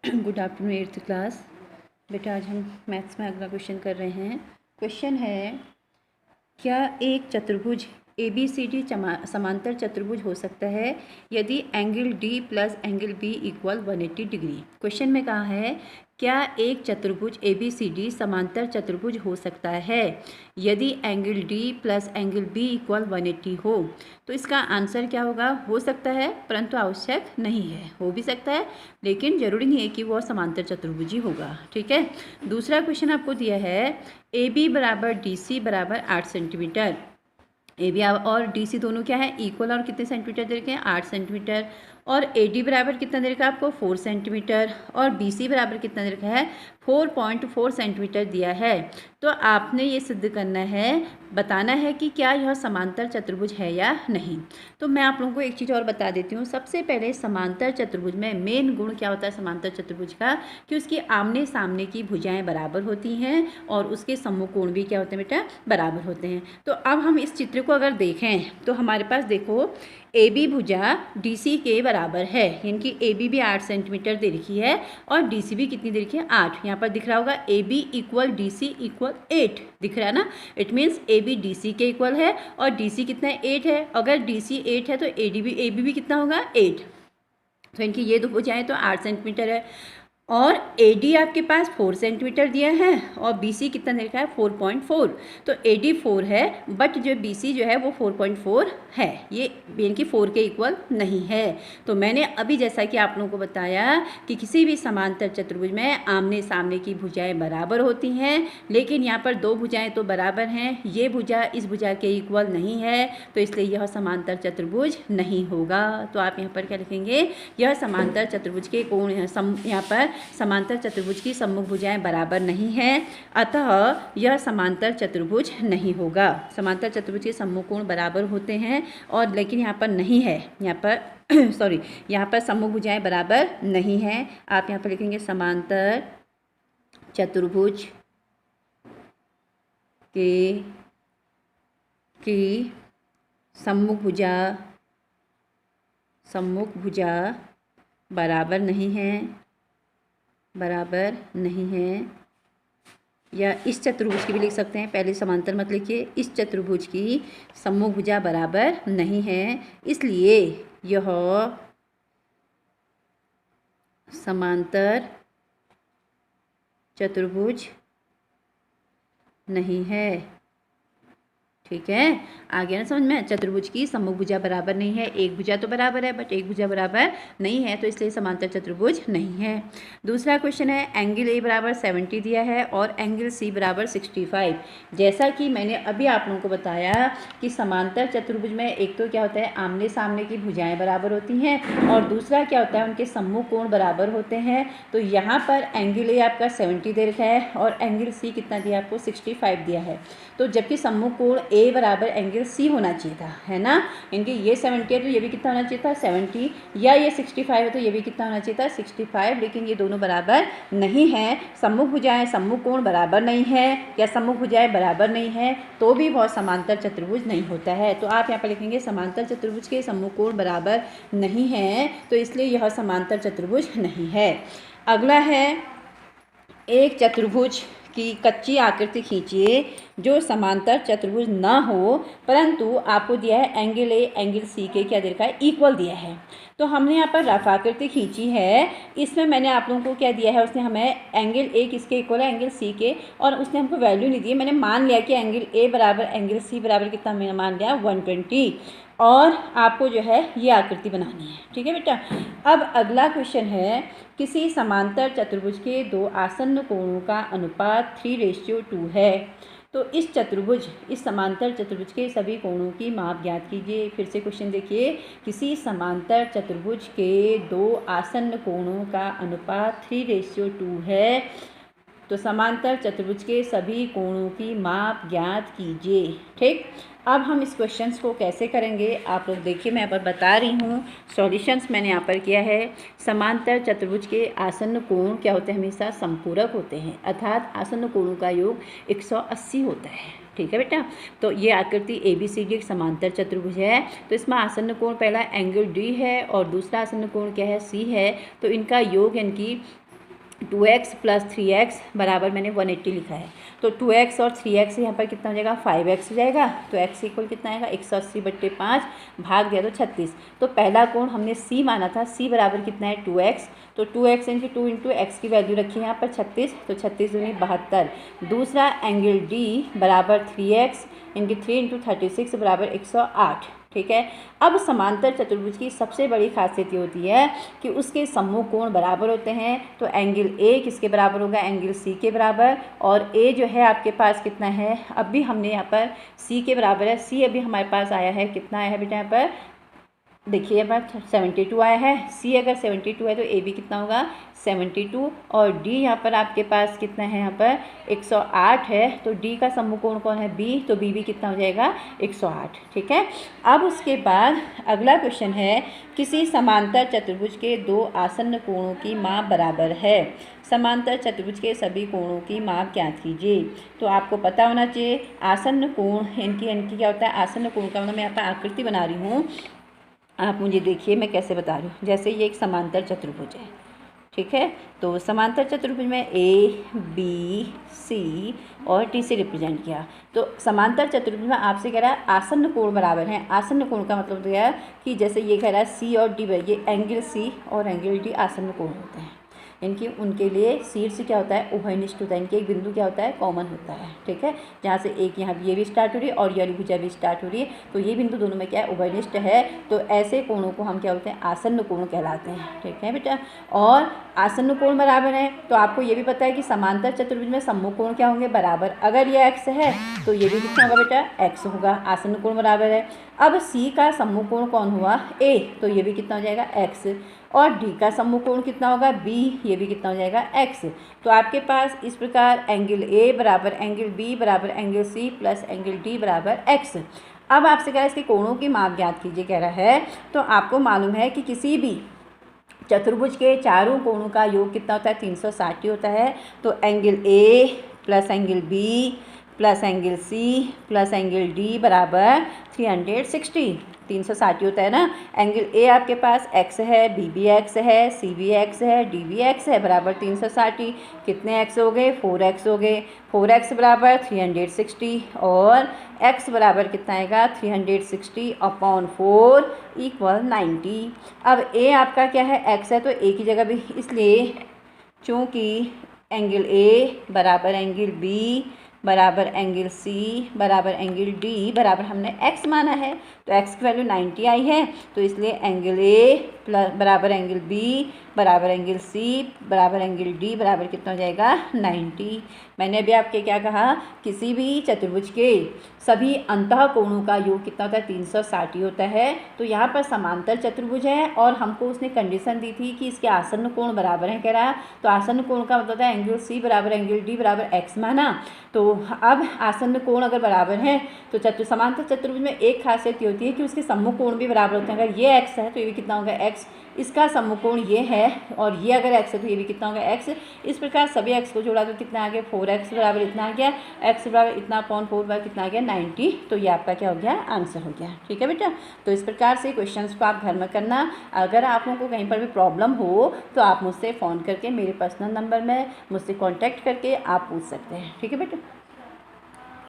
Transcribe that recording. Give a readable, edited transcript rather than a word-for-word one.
Good afternoon 8th class. बेटा आज हम मैथ्स में अगला क्वेश्चन कर रहे हैं। क्वेश्चन है, क्या एक चतुर्भुज ABCD समांतर चतुर्भुज हो सकता है यदि angle D plus angle B equal 180 degree. Question में कहा है, क्या एक चतुर्भुज ABCD समांतर चतुर्भुज हो सकता है यदि angle D plus angle B equal 180 हो। तो इसका आंसर क्या होगा? हो सकता है परंतु आवश्यक नहीं है। हो भी सकता है लेकिन जरूरी नहीं है कि वह समांतर चतुर्भुज ही होगा। ठीक है। दूसरा क्वेश्चन आपको दिया है, AB बराबर DC बराबर 8 सेंटीमीटर। AB और DC दोनों क्या है? इक्वल। और कितने सेंटीमीटर दे रखे हैं? 8 सेंटीमीटर। और AD बराबर कितना दे रखा है आपको? 4 सेंटीमीटर। और BC बराबर कितना दे रखा है? 4.4 सेंटीमीटर दिया है। तो आपने ये सिद्ध करना है, बताना है कि क्या यह समांतर चतुर्भुज है या नहीं। तो मैं आप लोगों को एक चीज़ और बता देती हूँ। सबसे पहले समांतर चतुर्भुज में मेन गुण क्या होता है समांतर चतुर्भुज का, कि उसकी आमने सामने की भुजाएं बराबर होती हैं और उसके सम्मुख कोण भी क्या होते हैं बेटा? बराबर होते हैं। तो अब हम इस चित्र को अगर देखें तो हमारे पास देखो, AB भुजा DC के बराबर है, यानी कि AB भी 8 सेंटीमीटर दे रखी है और DC भी कितनी दे रखी है? 8। यहाँ पर दिख रहा होगा AB इक्वल DC इक्वल 8 दिख रहा है ना। इट मीन्स AB DC के इक्वल है और DC कितना है? 8 है। अगर DC 8 है तो AB भी कितना होगा? 8। तो इनकी ये दो भुजाएं तो 8 सेंटीमीटर है और AD आपके पास 4 सेंटीमीटर दिया है और BC कितना दे रखा है? 4.4। तो AD 4 है बट जो BC जो है वो 4.4 है, ये इनकी 4 के इक्वल नहीं है। तो मैंने अभी जैसा कि आप लोगों को बताया कि किसी भी समांतर चतुर्भुज में आमने सामने की भुजाएं बराबर होती हैं, लेकिन यहाँ पर दो भुजाएं तो बराबर हैं, ये भुजा इस भुजा के इक्वल नहीं है, तो इसलिए यह समांतर चतुर्भुज नहीं होगा। तो आप यहाँ पर क्या लिखेंगे? यह समांतर चतुर्भुज के कोण यहाँ पर समांतर चतुर्भुज की सम्मुख भुजाएं बराबर नहीं हैं, अतः यह समांतर चतुर्भुज नहीं होगा। समांतर चतुर्भुज के सम्मुख कोण बराबर होते हैं और लेकिन यहाँ पर नहीं है, यहाँ पर सॉरी यहाँ पर सम्मुख भुजाएं बराबर नहीं हैं। आप यहाँ पर लिखेंगे समांतर चतुर्भुज की सम्मुख भुजा बराबर नहीं है, या इस चतुर्भुज की भी लिख सकते हैं। पहले समांतर मत लिखिए, इस चतुर्भुज की सम्मुख भुजा बराबर नहीं है, इसलिए यह समांतर चतुर्भुज नहीं है। ठीक है, आ गया ना समझ में? चतुर्भुज की सम्मुख भुजा बराबर नहीं है, एक भुजा तो बराबर है बट एक भुजा बराबर नहीं है, तो इसलिए समांतर चतुर्भुज नहीं है। दूसरा क्वेश्चन है, एंगल A बराबर 70 दिया है और एंगल C बराबर 65। जैसा कि मैंने अभी आप लोगों को बताया कि समांतर चतुर्भुज में एक तो क्या होता है, आमने सामने की भुजाएं बराबर होती हैं और दूसरा क्या होता है, उनके सम्मुख कोण बराबर होते हैं। तो यहाँ पर एंगल A आपका 70 दे रखा है और एंगल C कितना दिया आपको? 65 दिया है। तो जबकि सम्मुख कोण A बराबर एंगल C होना चाहिए था, है ना। इनके ये 70 है तो ये भी कितना होना चाहिए था? 70। या ये 65 है तो ये भी कितना होना चाहिए था? 65। लेकिन ये दोनों बराबर नहीं है। सम्मुख भुजाएं सम्मुख कोण बराबर नहीं है या सम्मुख भुजाएं बराबर नहीं है तो भी वह समांतर चतुर्भुज नहीं होता है। तो आप यहाँ पर लिखेंगे समांतर चतुर्भुज के सम्मुख कोण बराबर नहीं है, तो इसलिए यह समांतर चतुर्भुज नहीं है। अगला है, एक चतुर्भुज की कच्ची आकृति खींचिए जो समांतर चतुर्भुज न हो, परंतु आपको दिया है एंगल A एंगल C के क्या दे रखा है? इक्वल दिया है। तो हमने यहाँ पर रफ आकृति खींची है, इसमें मैंने आप लोगों को क्या दिया है, उसने हमें एंगल A किसके इक्वल है? एंगल C के, और उसने हमको वैल्यू नहीं दी। मैंने मान लिया कि एंगल A बराबर एंगल C बराबर कितना, मैंने मान लिया 120, और आपको जो है ये आकृति बनानी है। ठीक है बेटा। अब अगला क्वेश्चन है, किसी समांतर चतुर्भुज के दो आसन्न कोणों का अनुपात 3:2 है। तो इस समांतर चतुर्भुज के सभी कोणों की माप ज्ञात कीजिए। फिर से क्वेश्चन देखिए, किसी समांतर चतुर्भुज के दो आसन्न कोणों का अनुपात 3:2 है, तो समांतर चतुर्भुज के सभी कोणों की माप ज्ञात कीजिए। ठीक, अब हम इस क्वेश्चंस को कैसे करेंगे आप लोग देखिए, मैं यहाँ पर बता रही हूँ। सॉल्यूशंस मैंने यहाँ पर किया है। समांतर चतुर्भुज के आसन्न कोण क्या होते हैं? हमेशा समपूरक होते हैं, अर्थात आसन्न कोणों का योग 180 होता है। ठीक है बेटा। तो ये आकृति ABCD एक समांतर चतुर्भुज है, तो इसमें आसन्न कोण पहला एंगल D है और दूसरा आसन्न कोण क्या है? C है। तो इनका योग यानी कि 2x प्लस 3x बराबर मैंने 180 लिखा है। तो 2x और 3x यहाँ पर कितना हो जाएगा, 5x हो जाएगा। तो x इक्वल कितना आएगा, 180/5 भाग दिया तो 36। तो पहला कोण हमने c माना था, c बराबर कितना है 2x। तो 2x इंटू 2 इंटू एक्स की वैल्यू रखी है यहाँ पर 36, तो 36 दूनी 72। दूसरा एंगल d बराबर 3x इंटू 3 इंटू 36 बराबर 108। ठीक है। अब समांतर चतुर्भुज की सबसे बड़ी खासियत ये होती है कि उसके सम्मुख कोण बराबर होते हैं। तो एंगल ए किसके बराबर होगा, एंगल सी के बराबर। और ए जो है आपके पास कितना है, अभी हमने यहाँ पर सी के बराबर है। सी अभी हमारे पास आया है, कितना आया है बेटा यहाँ पर, देखिए यहाँ पर 72 आया है। सी अगर 72 है तो ए भी कितना होगा, 72। और डी यहाँ पर आपके पास कितना है, यहाँ पर 108 है। तो डी का सम्मुख कोण कौन है, बी। तो बी भी कितना हो जाएगा, 108। ठीक है। अब उसके बाद अगला क्वेश्चन है, किसी समांतर चतुर्भुज के दो आसन्न कोणों की माप बराबर है। समांतर चतुर्भुज के सभी कोणों की माप ज्ञात कीजिए। तो आपको पता होना चाहिए आसन्न कोण, इनकी क्या होता है, आसन्न कोण का मतलब मैं यहाँ पर आकृति बना रही हूँ, आप मुझे देखिए मैं कैसे बता रही हूँ। जैसे ये एक समांतर चतुर्भुज है, ठीक है। तो समांतर चतुर्भुज में ए बी सी और टी से रिप्रेजेंट किया। तो समांतर चतुर्भुज में आपसे कह रहा है आसन्न कोण बराबर हैं। आसन्न कोण का मतलब तो है कि जैसे ये कह रहा है सी और डी, ये एंगल सी और एंगल डी आसन्न कोण होते हैं। इनकी उनके लिए शीर्ष क्या होता है, उभयनिष्ठ होता है। इनके एक बिंदु क्या होता है, कॉमन होता है। ठीक है। जहाँ से एक यहाँ ये भी स्टार्ट हो रही है और ये भुजा भी स्टार्ट हो रही है, तो ये बिंदु दोनों में क्या है, उभयनिष्ठ है। तो ऐसे कोणों को हम क्या बोलते हैं, आसन्न कोण कहलाते हैं। ठीक है बेटा। और आसन्न कोण बराबर है तो आपको ये भी पता है कि समांतर चतुर्भुज में सम्मुख कोण क्या होंगे, बराबर। अगर ये x है तो ये भी कितना होगा बेटा, x होगा। आसन्न कोण बराबर है। अब c का सम्मुख कोण कौन हुआ, a, तो ये भी कितना हो जाएगा, x। और d का सम्मुख कोण कितना होगा, b, ये भी कितना हो जाएगा, x। तो आपके पास इस प्रकार एंगल a बराबर एंगल b बराबर angle c plus angle d बराबर x। अब आपसे कह रहा है इसके कोणों की माप ज्ञात कीजिए कह रहा है। तो आपको मालूम है कि किसी भी चतुर्भुज के चारों कोणों का योग कितना होता है, 360 होता है। तो angle a plus angle b plus angle c plus angle d बराबर 360, 360 होता है ना। एंगल a आपके पास x है, b भी x है, c भी x है, d भी x है, बराबर 360। कितने x हो गए, 4x हो गए। 4x बराबर 360 और x बराबर कितना आएगा, 360/4 = 90। अब a आपका क्या है, x है, तो a की जगह भी, इसलिए चूँकि एंगल a बराबर एंगल b बराबर एंगल C बराबर एंगल D बराबर हमने x माना है, तो x की वैल्यू 90 आई है। तो इसलिए एंगल A प्लस बराबर एंगल B बराबर एंगल C बराबर एंगल D बराबर कितना हो जाएगा, 90। मैंने अभी आपके क्या कहा, किसी भी चतुर्भुज के सभी अंतः कोणों का योग कितना होता है, 360 होता है। तो यहाँ पर समांतर चतुर्भुज है और हमको उसने कंडीशन दी थी कि इसके आसन्न कोण बराबर हैं कह रहा। तो आसन्न कोण का मतलब है एंगल C बराबर एंगल D बराबर x माना। तो अब आसन्न कोण अगर बराबर हैं तो समांतर चतुर्भुज में एक खासियत ये होती है कि उसके सम्मुख कोण भी बराबर होते हैं। अगर ये x है तो ये भी कितना होगा, x। इसका सम्मुख कोण ये है और ये अगर x है तो ये भी कितना होगा, x। इस प्रकार सभी x को जोड़ा तो कितना आ गया, 4x बराबर इतना आ गया, x बराबर इतना अपॉन 4 बराबर कितना आ गया, 90। तो ये आपका क्या हो गया, आंसर हो गया। ठीक है बेटा। तो इस प्रकार से क्वेश्चंस को आप घर में करना। अगर आप लोगों को कहीं पर भी प्रॉब्लम हो तो आप मुझसे फ़ोन करके, मेरे पर्सनल नंबर में मुझसे कॉन्टैक्ट करके आप पूछ सकते हैं। ठीक है बेटा।